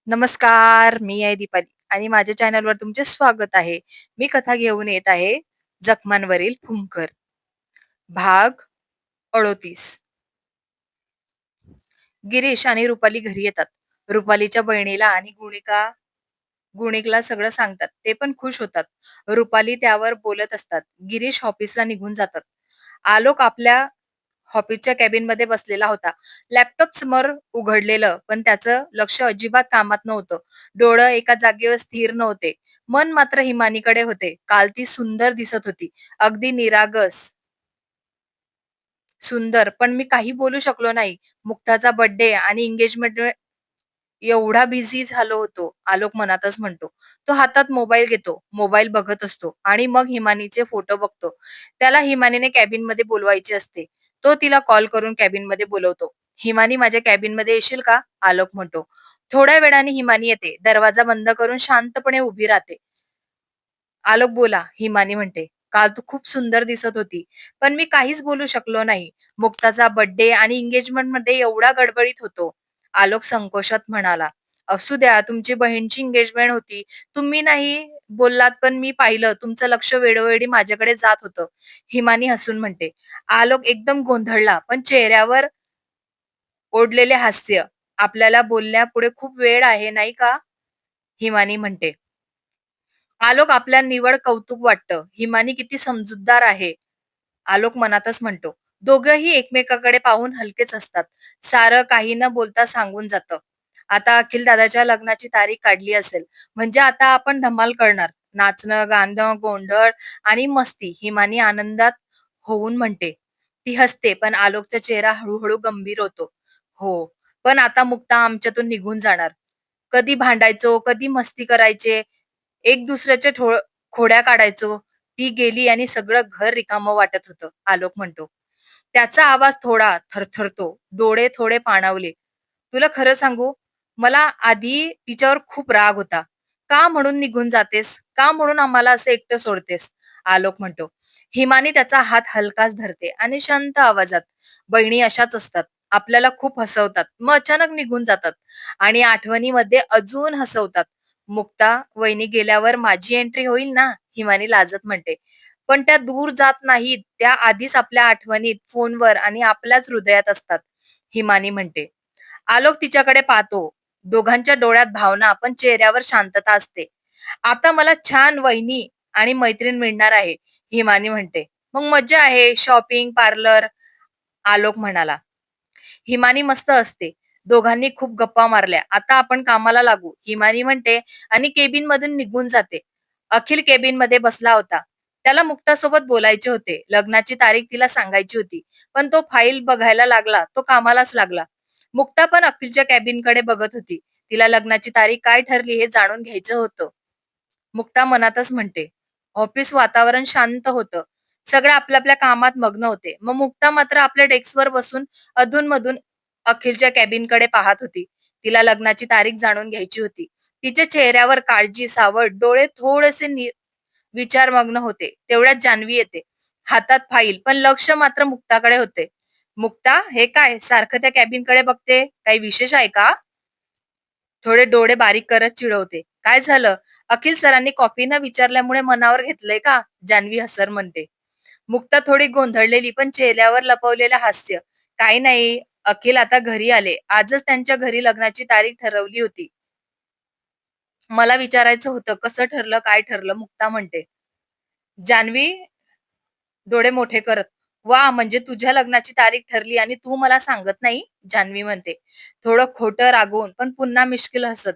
नमस्कार, मी आहे दीपाली आणि माझ्या चॅनलवर तुमचे स्वागत आहे. मी कथा घेऊन येत आहे जखमांवरील फुंकर भाग 38. गिरीश आणि रुपाली घरी येतात. रुपालीच्या बहिणीला आणि गुणिकला सगळं सांगतात. ते पण खुश होतात. रुपाली त्यावर बोलत असतात. गिरीश ऑफिसला निघून जातात. आलोक आपल्या ऑफिसच्या कॅबिनमध्ये बसलेला होता. लॅपटॉप समोर उघडलेलं, पण त्याचं लक्ष अजिबात कामात नव्हतं. डोळं एका जागेवर स्थिर नव्हते. मन मात्र हिमानीकडे होते. काल ती सुंदर दिसत होती. अगदी निरागस, सुंदर. पण मी काही बोलू शकलो नाही. मुक्ताचा बर्थडे आणि एंगेजमेंट एवढा बिझी झालो होतो, आलोक मनातच म्हणतो. तो हातात मोबाईल घेतो, मोबाईल बघत असतो आणि मग हिमानीचे फोटो बघतो. त्याला हिमानीने कॅबिनमध्ये बोलवायचे असते. तो तिला कॉल करून कॅबिनमध्ये बोलवतो. हिमानी, माझ्या कॅबिनमध्ये येशील का? आलोक म्हणतो. थोड्या वेळाने हिमानी येते. दरवाजा बंद करून शांतपणे उभी राहते. आलोक, बोला, हिमानी म्हणते. काल तू खूप सुंदर दिसत होती, पण मी काहीच बोलू शकलो नाही. मुक्ताचा बर्थडे आणि एंगेजमेंट मध्ये एवढा गडबडीत होतो. आलोक संकोचात म्हणाला. असू द्या, तुमची बहीणची एंगेजमेंट होती. तुम्ही नाही बोललात, पण मी पाहिलं तुमचं लक्ष वेळोवेळी माझ्याकडे जात होतं. हिमानी हसून म्हणते. आलोक एकदम गोंधळला, पण चेहऱ्यावर ओढलेले हास्य. आपल्याला बोलण्यापुढे खूप वेळ आहे, नाही का? हिमानी म्हणते. आलोक, आपल्या निवड कौतुक वाटतं. हिमानी किती समजूतदार आहे. आलोक मनातच म्हणतो. दोघंही एकमेकाकडे पाहून हलकेच असतात. सारं काही न बोलता सांगून जातं. आता अखिल दादाच्या लग्नाची तारीख काढली असेल, म्हणजे आता आपण धमाल करणार. नाचणं, गाणं, गोंधळ आणि मस्ती. हिमानी आनंदात होऊन म्हणते. ती हसते, पण आलोकचा चेहरा हळूहळू गंभीर होतो. हो, पण आता मुक्ता आमच्यातून निघून जाणार. कधी भांडायचो, कधी मस्ती करायचे, एक दुसऱ्याच्या खोड्या काढायचो. ती गेली आणि सगळं घर रिकामं वाटत होतं, आलोक म्हणतो. त्याचा आवाज थोडा थरथरतो, डोळे थोडे पाणावले. तुला खरं सांगू, मला आधी तिच्यावर खूप राग होता. का म्हणून निघून जातेस? का म्हणून आम्हाला असं एकटं सोडतेस? आलोक म्हणतो. हिमानी त्याचा हात हलकाच धरते आणि शांत आवाजात, बहिणी अशाच असतात. आपल्याला खूप हसवतात, मग अचानक निघून जातात आणि आठवणीमध्ये अजून हसवतात. मुक्ता वहिनी गेल्यावर माझी एंट्री होईल ना? हिमानी लाजत म्हणते. पण त्या दूर जात नाहीत. त्या आधीच आपल्या आठवणीत, फोनवर आणि आपल्याच हृदयात असतात. हिमानी म्हणते. आलोक तिच्याकडे पाहतो. दोघांच्या डोळ्यात भावना, पण चेहऱ्यावर शांतता असते. आता मला छान वहिनी आणि मैत्रीण मिळणार आहे, हिमानी म्हणते. मग मज्जा आहे, शॉपिंग, पार्लर. आलोक म्हणाला. हिमानी मस्त असते. दोघांनी खूप गप्पा मारल्या. आता आपण कामाला लागू, हिमानी म्हणते आणि केबिन मधून निघून जाते. अखिल केबिन मध्ये बसला होता. त्याला मुक्तासोबत बोलायचे होते. लग्नाची तारीख तिला सांगायची होती. पण तो फाईल बघायला लागला. तो कामालाच लागला. मुक्ता पण अखिलच्या कॅबिनकडे बघत होती. तिला लग्नाची तारीख काय ठरली हे जाणून घ्यायचं होतं. मुक्ता मनातच म्हणते. ऑफिस वातावरण शांत होतं. सगळे आपल्या आपल्या कामात मग्न होते. मग मुक्ता मात्र आपल्या डेस्कवर बसून अधूनमधून अखिलच्या कॅबिनकडे पाहत होती. तिला लग्नाची तारीख जाणून घ्यायची होती. तिच्या चेहऱ्यावर काळजी, सावट, डोळे थोडेसे विचारमग्न होते. तेवढ्यात जान्हवी येते. हातात फाईल, पण लक्ष मात्र मुक्ताकडे होते. मुक्ता, हे काय सारखं त्या कॅबिनकडे बघते? काही विशेष आहे का? थोडे डोळे बारीक करत चिडवते. काय झालं? अखिल सरांनी कॉफी न विचारल्यामुळे मनावर घेतलंय का? जान्हवी हसर म्हणते. मुक्ता थोडी गोंधळलेली, पण चेहऱ्यावर लपवलेलं हास्य. काही नाही, अखिल आता घरी आले. आजच त्यांच्या घरी लग्नाची तारीख ठरवली होती. मला विचारायचं होतं, कसं ठरलं, काय ठरलं? मुक्ता म्हणते. जान्हवी डोळे मोठे करत. वा, म्हणजे तुझ्या लग्नाची तारीख ठरली आणि तू मला सांगत नाही? जान्हवी म्हणते. थोडं खोटं रागवून, पण पुन्हा मिश्किल हसत.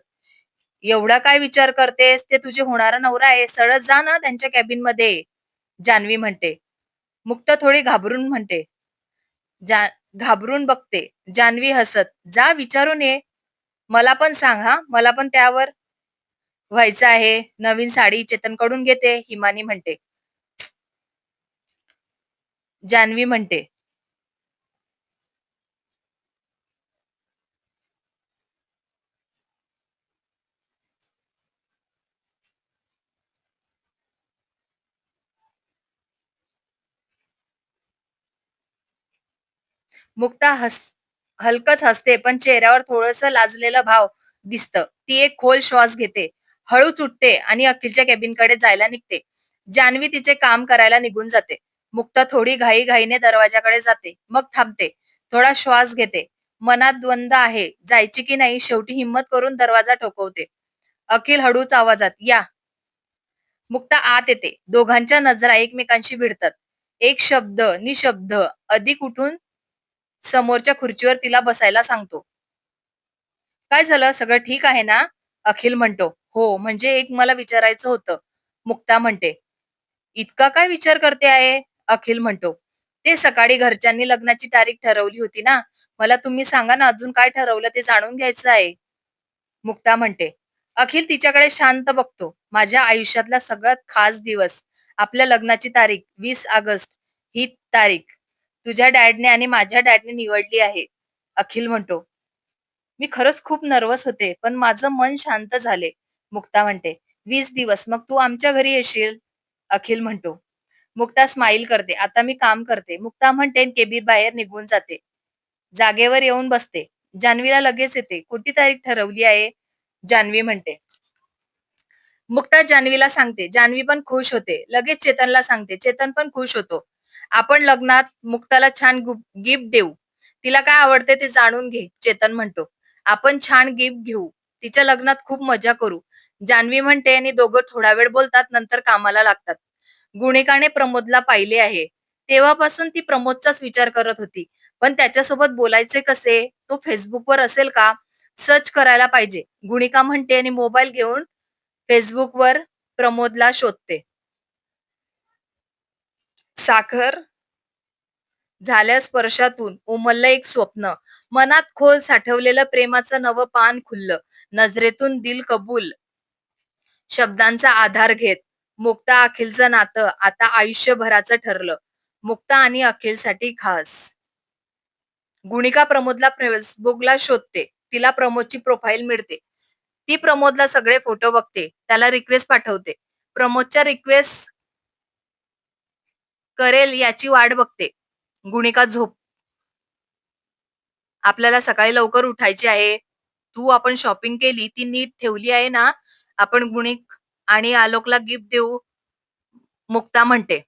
एवढा काय विचार करतेस? ते तुझे होणारा नवरा आहे. सरळ जा ना त्यांच्या कॅबिन मध्ये, जान्हवी म्हणते. मुक्ता थोडी घाबरून म्हणते. जा घाबरून बघते. जान्हवी हसत. जा विचारून ये. मला पण सांग हा, मला पण त्यावर व्हायचं आहे. नवीन साडी चेतनकडून घेते, हिमानी म्हणते. जान्हवी म्हणते. मुक्ता हलकच हसते, पण चेहऱ्यावर थोडस लाजलेला भाव दिसतं. ती एक खोल श्वास घेते, हळूच उठते आणि अखिलच्या केबिनकडे जायला निघते. जान्हवी तिचे काम करायला निघून जाते. मुक्ता थोडी घाईघाईने दरवाजाकडे जाते, मग थांबते. थोडा श्वास घेते. मनात द्वंद्व आहे, जायची की नाही. शेवटी हिंमत करून दरवाजा ठोकवते. अखिल हळूच आवाजात, "या." मुक्ता आत येते. दोघांच्या नजरा एकमेकांशी भिडतात. एक शब्द, निशब्द. अधिक उठून समोरच्या खुर्चीवर तिला बसायला सांगतो. "काय झालं? सगळं ठीक आहे ना?" अखिल म्हणतो. "हो, म्हणजे एक मला विचारायचं होतं." मुक्ता म्हणते. "इतका काय विचार करते आहे?" अखिल म्हणतो. "ते सकाळी घरच्यांनी लग्नाची तारीख ठरवली होती ना. मला तुम्ही सांगा ना, अजून काय ठरवलं ते जाणून घ्यायचं आहे." मुक्ता म्हणते. अखिल तिच्याकडे शांत बघतो. "माझ्या आयुष्यातला सगळ्यात खास दिवस. आपल्या लग्नाची तारीख 20 ऑगस्ट. ही तारीख तुझ्या डॅडने आणि माझ्या डॅडने निवडली आहे." अखिल म्हणतो. "मी खरंच खूप नर्वस होते, पण माझं मन शांत झाले." मुक्ता म्हणते. 20 दिवस, मग तू आमच्या घरी येशील? अखिल म्हणतो. मुक्ता स्माईल करते. "आता मी काम करते." मुक्ता म्हणते केबिन बाहेर निघून जाते. जागेवर येऊन बसते. जान्हवीला लगेच येते. "कोणती तारीख ठरवली आहे?" जान्हवी म्हणते. मुक्ता जान्हवीला सांगते. जान्हवी पण खुश होते. लगेच चेतनला सांगते. चेतन पण खुश होतो. "आपण लग्नात मुक्ताला छान गिफ्ट देऊ. तिला काय आवडते ते जाणून घे." चेतन म्हणतो. "आपण छान गिफ्ट घेऊ. तिच्या लग्नात खूप मजा करू." जान्हवी म्हणते आणि दोघं थोडा वेळ बोलतात, नंतर कामाला लागतात. गुणिकाने प्रमोदला पाहिले आहे. तेव्हापासून ती प्रमोदचाच विचार करत होती. पण त्याच्यासोबत बोलायचे कसे? तो Facebookवर असेल का? सर्च करायला पाहिजे. गुणिका म्हणते आणि मोबाईल घेऊन Facebookवर प्रमोदला शोधते. साखर झाल्या स्पर्शातून उमललं एक स्वप्न. मनात खोल साठवलेलं प्रेमाचं नवं पान खुललं. नजरेतून दिल कबूल शब्दांचा आधार घेत. मुक्ता अखिलचं नातं आता आयुष्यभराचं ठरलं. मुक्ता आणि अखिलसाठी खास. गुणिका प्रमोदला फेसबुकला शोधते. तिला प्रमोदची प्रोफाईल मिळते. ती प्रमोदला सगळे फोटो बघते. त्याला रिक्वेस्ट पाठवते. प्रमोदच्या रिक्वेस्ट करेल याची वाट बघते. गुणिका झोप आपल्याला सकाळी लवकर उठायचे आहे. आपण शॉपिंग केली, ती नीट ठेवली आहे ना? आपण गुणिक आणि आलोकला गिफ्ट देऊ. मुक्ता म्हणते.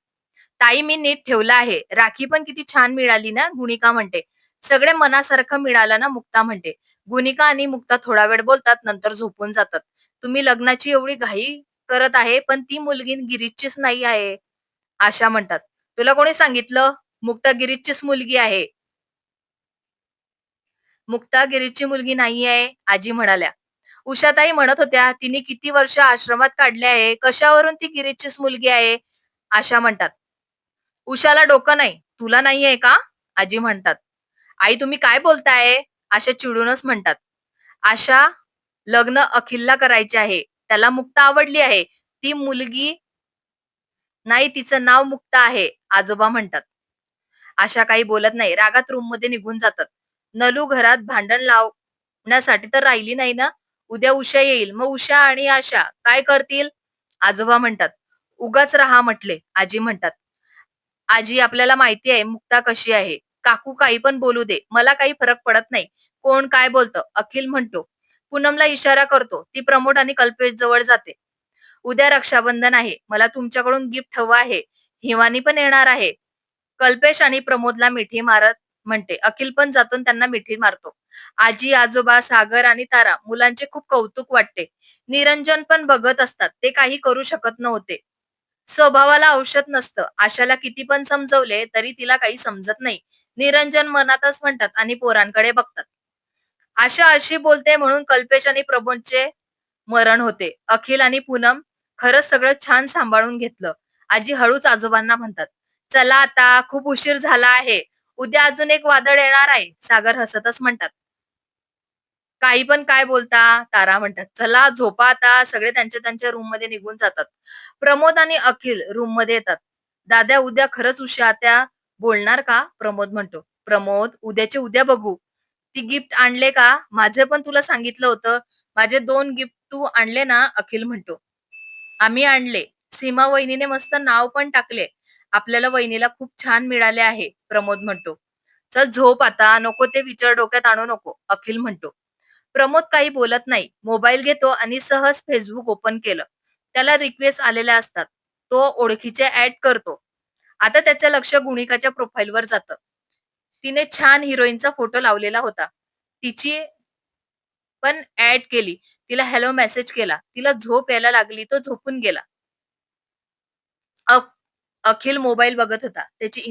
"ताई मी नीट ठेवलं आहे. राखी पण किती छान मिळाली ना?" गुणिका म्हणते. "सगळे मनासारखं मिळालं ना?" मुक्ता म्हणते. गुणिका आणि मुक्ता थोडा वेळ बोलतात, नंतर झोपून जातात. "तुम्ही लग्नाची एवढी घाई करत आहे, पण ती मुलगी गिरीशचीच नाही आहे." आशा म्हणतात. "तुला कोणी सांगितलं? मुक्ता गिरीशचीच मुलगी आहे." "मुक्ता गिरीशची मुलगी नाहीये," आजी म्हणाल्या. उषाताई म्हणत होत्या, "तिने किती वर्ष आश्रमात काढले आहे. कशावरून ती गिरीशचीच मुलगी आहे?" आशा म्हणतात. "उषाला डोकं नाही. तुला नाहीये का?" आजी म्हणतात. "आई तुम्ही काय बोलताय?" आशा चिडूनच म्हणतात. "आशा, लग्न अखिलला करायचे आहे. त्याला मुक्ता आवडली आहे. ती मुलगी नाही, तिचं नाव मुक्ता आहे." आजोबा म्हणतात. आशा काही बोलत नाही. रागात रूममध्ये निघून जातात. नलू घरात भांडण लावण्यासाठी तर राहिली नाही ना. उद्या उषा येईल. मग उषा आणि आशा काय करतील? आजोबा म्हणतात. "उगाच राहा म्हटले." आजी म्हणतात. "आजी आपल्याला माहिती आहे मुक्ता कशी आहे. काकू काही पण बोलू दे. मला काही फरक पडत नाही. कोण काय बोलतं." अखिल म्हणतो. पूनमला इशारा करतो. ती प्रमोद आणि कल्पेश जवळ जाते. "उद्या रक्षाबंधन आहे. मला तुमच्याकडून गिफ्ट हवं आहे. हिवानी पण येणार आहे." कल्पेश आणि प्रमोदला मिठी मारत म्हणते. अखिल पण जातो त्यांना मिठी मारतो. आजी, आजोबा, सागर आणि तारा मुलांचे खूप कौतुक वाटते. निरंजन पण बघत असतात. ते काही करू शकत नव्हते. स्वभावाला औषध नसतं. आशाला किती पण समजवले तरी तिला काही समजत नाही. निरंजन मनातच म्हणतात आणि पोरांकडे बघतात. आशा अशी बोलते म्हणून कल्पेश आणि प्रमोदचे मरण होते. अखिल आणि पूनम खरंच सगळं छान सांभाळून घेतलं. आजी हळूच आजोबांना म्हणतात. "चला आता खूप उशीर झाला आहे. उद्या अजून एक वादळ येणार आहे." सागर हसतच म्हणतात. "काही पण काय बोलता?" तारा म्हणतात. "चला झोपा आता." सगळे त्यांच्या त्यांच्या रूम मध्ये निघून जातात. प्रमोद आणि अखिल रूम मध्ये येतात. "दादा उद्या खरंच उषा त्या बोलणार का?" प्रमोद म्हणतो. "प्रमोद उद्याचे उद्या बघू. ती गिफ्ट आणले का?" "माझे पण तुला सांगितलं होतं. माझे 2 गिफ्ट तू आणले ना?" अखिल म्हणतो. "आम्ही आणले. सीमा वहिनीने मस्त नाव पण टाकले. आपल्याला वहिनीला खूप छान मिळाले आहे." प्रमोद म्हणतो. "चल झोप आता. नको ते विचार डोक्यात आणू नको." अखिल म्हणतो. प्रमोद काही बोलत नाही. मोबाईल घेतो आणि सहज Facebook ओपन केलं. त्याला रिक्वेस्ट आलेल्या असतात. तो ओळखीचे ॲड करतो. आता त्याचं लक्ष गुणिकाच्या प्रोफाईलवर जातं. तिने छान हिरोईनचा फोटो लावलेला होता. तिची पण ॲड केली. तिला हॅलो मेसेज केला. तिला झोप यायला लागली. तो झोपून गेला. अ अखिल मोबाईल बघत होता. त्याची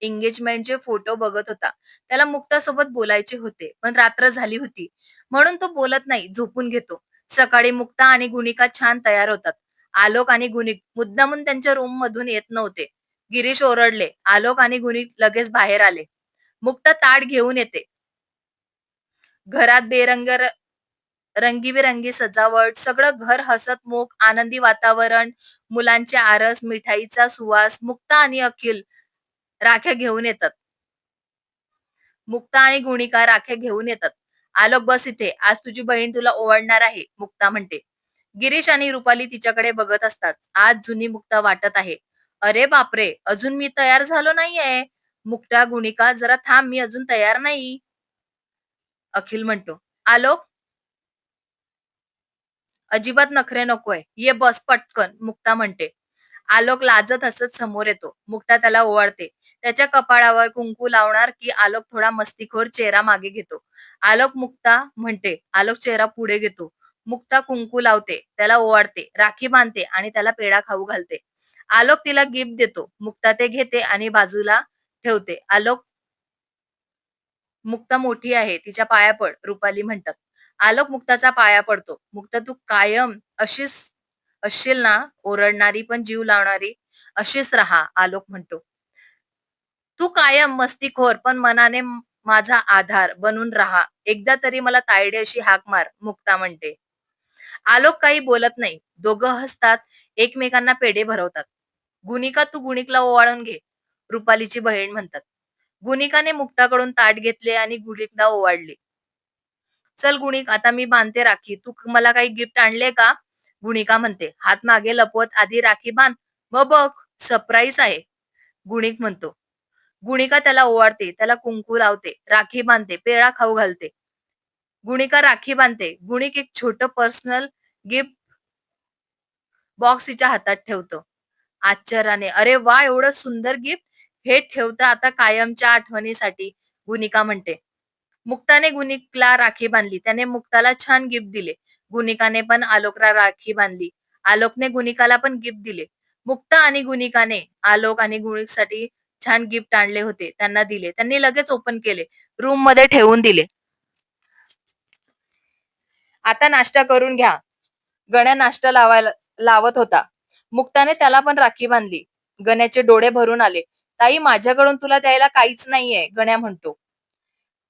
एंगेजमेंटचे फोटो बघत होता. त्याला मुक्तासोबत बोलायचे होते, पण रात्र झाली होती. म्हणून तो बोलत नाही, झोपून घेतो. सकाळी मुक्ता आणि गुणिका छान तयार होतात. आलोक आणि गुणिक मुद्दामून त्यांच्या रूम मधून येत नव्हते. गिरीश ओरडले. आलोक आणि गुणिक लगेच बाहेर आले. मुक्ता ताट घेऊन येते. घरात रंगीबेरंगी सजावट, सगळं घर हसतमुख, आनंदी वातावरण, मुलांचे आरस, मिठाईचा सुवास. मुक्ता आणि अखिल राख्या घेऊन येतात. मुक्ता आणि गुणिका राख्या घेऊन येतात. "आलोक बस इथे. आज तुझी बहीण तुला ओवाळणार आहे," मुक्ता म्हणते. गिरीश आणि रुपाली तिच्याकडे बघत असतात. आज जुनी मुक्ता वाटत आहे. "अरे बापरे! अजून मी तयार झालो नाहीये." मुक्ता, गुणिका, "जरा थांब, मी अजून तयार नाही." अखिल म्हणतो. "आलोक, अजिबात नखरे नकोय. ये बस पटकन," मुक्ता म्हणते. आलोक लाजत हसत समोर येतो. मुक्ता त्याला ओवाळते. त्याच्या कपाळावर कुंकू लावणार की आलोक थोडा मस्तीखोर चेहरा मागे घेतो. आलोक, मुक्ता म्हणते. आलोक चेहरा पुढे घेतो. मुक्ता कुंकू लावते, त्याला ओवाळते, राखी बांधते आणि त्याला पेढा खाऊ घालते. आलोक तिला गिफ्ट देतो. मुक्ता ते घेते आणि बाजूला ठेवते. आलोक, मुक्ता मोठी आहे, तिच्या पाया पड, रुपाली म्हणतात. आलोक मुक्ताचा पाया पडतो. मुक्ता, तू कायम अशीच असशील ना, ओरडणारी पण जीव लावणारी, अशीच राहा, आलोक म्हणतो. तू कायम मस्तीखोर पण मनाने माझा आधार बनून राहा. एकदा तरी मला तायडे अशी हाक मार, मुक्ता म्हणते. आलोक काही बोलत नाही. दोघं हसतात, एकमेकांना पेढे भरवतात. गुणिका, तू गुणिकला ओवाळून घे, रुपालीची बहीण म्हणतात. गुणिकाने मुक्ताकडून ताट घेतले आणि गुणिकला ओवाळले. चल गुणिक, आता मी बांधते राखी. तू मला काही गिफ्ट आणले का? गुणिका म्हणते. हात मागे लपवत आधी राखी बांध, मग बघ, सरप्राईज आहे, गुणिक म्हणतो. गुणिका त्याला ओवाळते, त्याला कुंकू लावते, राखी बांधते, पेढा खाऊ घालते. गुणिका राखी बांधते. गुणिक एक छोटं पर्सनल गिफ्ट बॉक्स तिच्या हातात ठेवतो. आश्चर्याने, अरे वा, एवढं सुंदर गिफ्ट, हे ठेवतं आता कायमच्या आठवणीसाठी, गुणिका म्हणते. मुक्ताने गुणिकला राखी बांधली. त्याने मुक्ताला छान गिफ्ट दिले. गुणिकाने पण आलोकला राखी बांधली. आलोकने गुणिकाला पण गिफ्ट दिले. मुक्ता आणि गुणिकाने आलोक आणि गुणिकसाठी छान गिफ्ट आणले होते. त्यांना दिले. त्यांनी लगेच ओपन केले. रूम मध्ये ठेवून दिले. आता नाश्ता करून घ्या. गण्या नाश्ता लावत होता. मुक्ताने त्याला पण राखी बांधली. गण्याचे डोळे भरून आले. ताई, माझ्याकडून तुला द्यायला काहीच नाहीये, गण्या म्हणतो.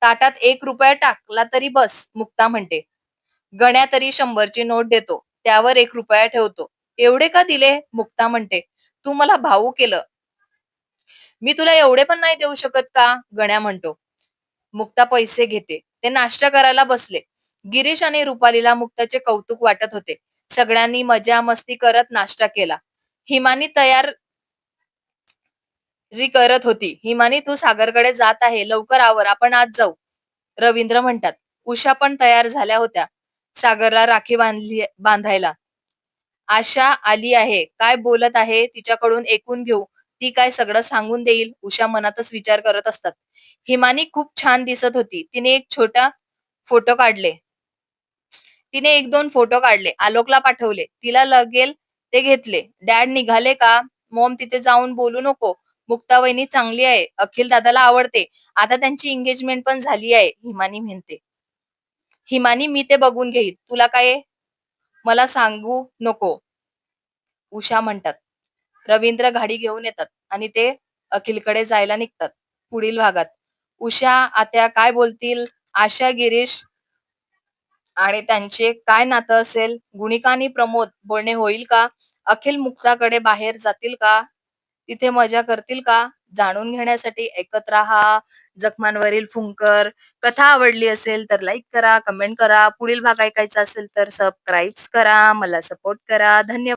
ताटात 1 रुपया टाकला तरी बस, मुक्ता म्हणते. गण्या तरी 100ची नोट देतो. त्यावर 1 रुपया ठेवतो. एवढे का दिले, मुक्ता म्हणते. तू मला भाऊ केलं. मी तुला एवढे पण नाही देऊ शकत का, गण्या म्हणतो. मुक्ता पैसे घेते. ते नाश्ता करायला बसले. गिरीश आणि रुपालीला मुक्ताचे कौतुक वाटत होते. सगळ्यांनी मजा मस्ती करत नाश्ता केला. हिमानी तयारी करत होती. हिमानी, तू सागरकडे जात आहे, लवकर आवर, आपण आज जाऊ, रवींद्र म्हणतात. उषा पण तयार झाल्या होत्या. सागरला राखी बांधायला. आशा आली आहे, काय बोलत आहे तिच्याकडून ऐकून घेऊ, ती काय सगळं सांगून देईल, उषा मनातच विचार करत असतात. हिमानी खूप छान दिसत होती. फोटो काढले तिने 1-2 फोटो काढले, आलोकला पाठवले. तिला लगेल ते घेतले. डॅड निघाले का? मॉम, तिथे जाऊन बोलू नको. मुक्ता वहिनी चांगली आहे, अखिल दादाला आवडते. आता त्यांची एंगेजमेंट पण झाली आहे, हिमानी म्हणते. हिमानी, मी ते बघून घेईल, तुला काय मला सांगू नको, उषा म्हणतात. रवींद्र गाडी घेऊन येतात आणि ते अखिलकडे जायला निघतात. पुढील भागात उषा आत्या काय बोलतील, आशा गिरीश आणि त्यांचे काय नातं असेल, गुणिका आणि प्रमोद बोलणे होईल का, अखिल मुक्ताकडे बाहेर जातील का, तिथे मजा करतील का, जाणून घेण्यासाठी ऐकत राहा जखमांवरील फुंकर. कथा आवडली असेल तर लाईक करा, कमेंट करा. पुढील भाग ऐकायचा असेल तर सबस्क्राईब करा, मला सपोर्ट करा. धन्यवाद.